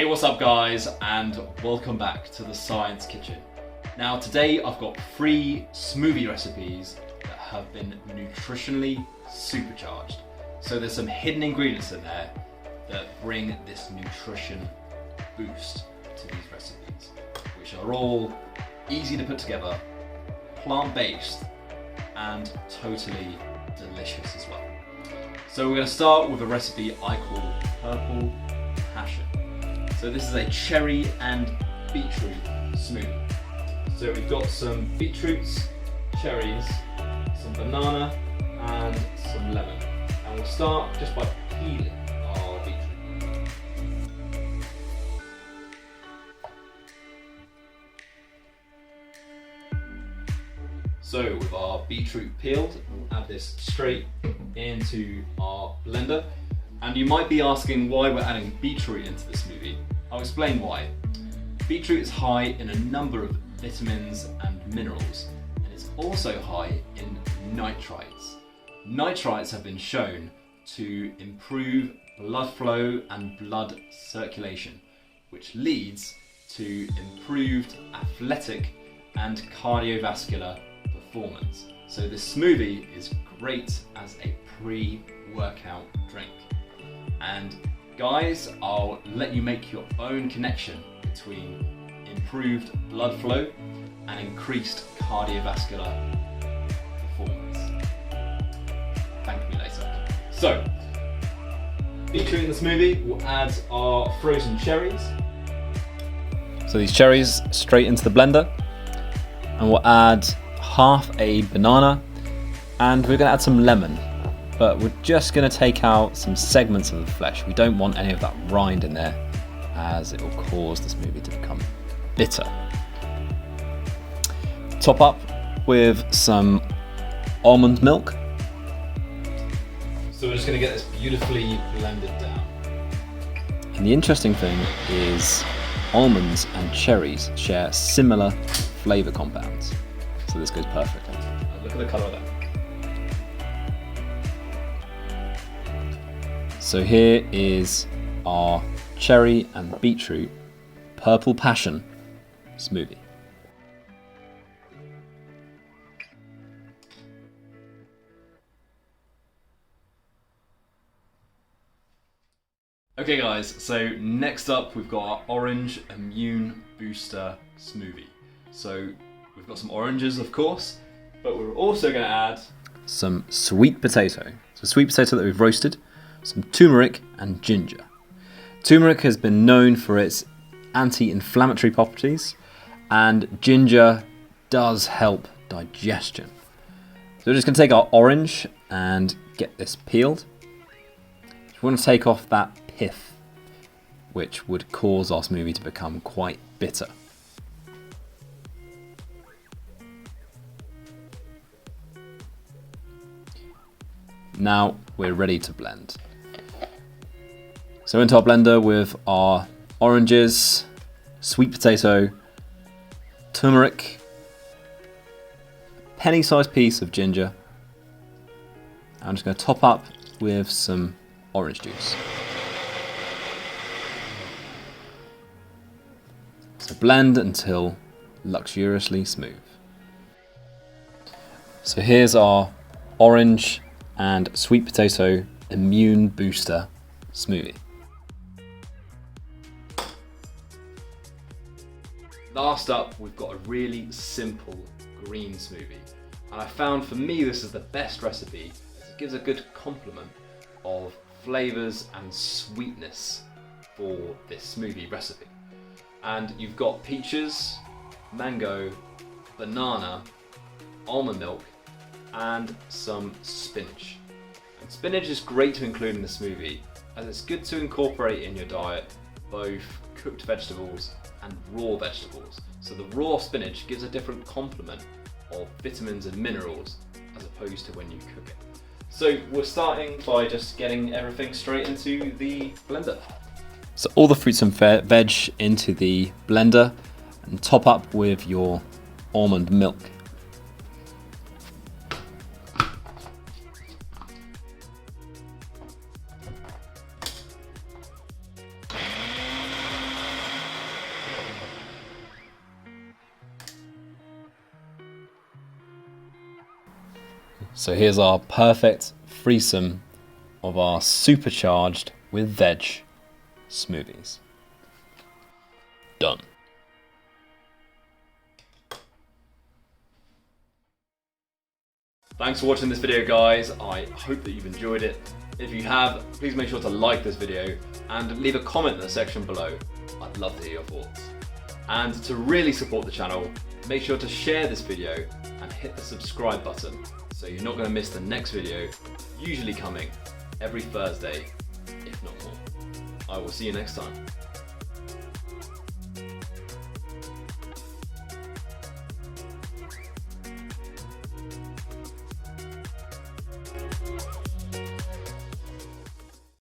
Hey, what's up guys, and welcome back to the Science Kitchen. Now today I've got 3 smoothie recipes that have been nutritionally supercharged. So there's some hidden ingredients in there that bring this nutrition boost to these recipes, which are all easy to put together, plant-based, and totally delicious as well. So we're going to start with a recipe I call Purple Passion. So this is a cherry and beetroot smoothie. So we've got some beetroots, cherries, some banana and some lemon. And we'll start just by peeling our beetroot. So with our beetroot peeled, we'll add this straight into our blender. And you might be asking why we're adding beetroot into the smoothie. I'll explain why. Beetroot is high in a number of vitamins and minerals, and it's also high in nitrites. Nitrites have been shown to improve blood flow and blood circulation, which leads to improved athletic and cardiovascular performance. So this smoothie is great as a pre-workout drink. And guys, I'll let you make your own connection between improved blood flow and increased cardiovascular performance. Thank me later. So, beetroot in the smoothie, we'll add our frozen cherries. So these cherries straight into the blender, and we'll add half a banana, and we're gonna add some lemon. But we're just going to take out some segments of the flesh. We don't want any of that rind in there, as it will cause the smoothie to become bitter. Top up with some almond milk. So we're just going to get this beautifully blended down. And the interesting thing is almonds and cherries share similar flavour compounds. So this goes perfectly. Look at the colour of that. So here is our cherry and beetroot purple passion smoothie. Okay guys, so next up we've got our orange immune booster smoothie. So we've got some oranges of course, but we're also going to add some sweet potato. So sweet potato that we've roasted, some turmeric and ginger. Turmeric has been known for its anti-inflammatory properties, and ginger does help digestion. So we're just going to take our orange and get this peeled. We want to take off that pith, which would cause our smoothie to become quite bitter. Now we're ready to blend. So into our blender with our oranges, sweet potato, turmeric, penny-sized piece of ginger. I'm just going to top up with some orange juice. So blend until luxuriously smooth. So here's our orange and sweet potato immune booster smoothie. Last up, we've got a really simple green smoothie. And I found for me this is the best recipe as it gives a good complement of flavours and sweetness for this smoothie recipe. And you've got peaches, mango, banana, almond milk, and some spinach. And spinach is great to include in the smoothie as it's good to incorporate in your diet both cooked vegetables and raw vegetables. So the raw spinach gives a different complement of vitamins and minerals as opposed to when you cook it. So we're starting by just getting everything straight into the blender. So all the fruits and veg into the blender and top up with your almond milk. So here's our perfect threesome of our supercharged with veg smoothies. Done. Thanks for watching this video, guys. I hope that you've enjoyed it. If you have, please make sure to like this video and leave a comment in the section below. I'd love to hear your thoughts. And to really support the channel, make sure to share this video and hit the subscribe button so you're not going to miss the next video, usually coming every Thursday, if not more. I will see you next time.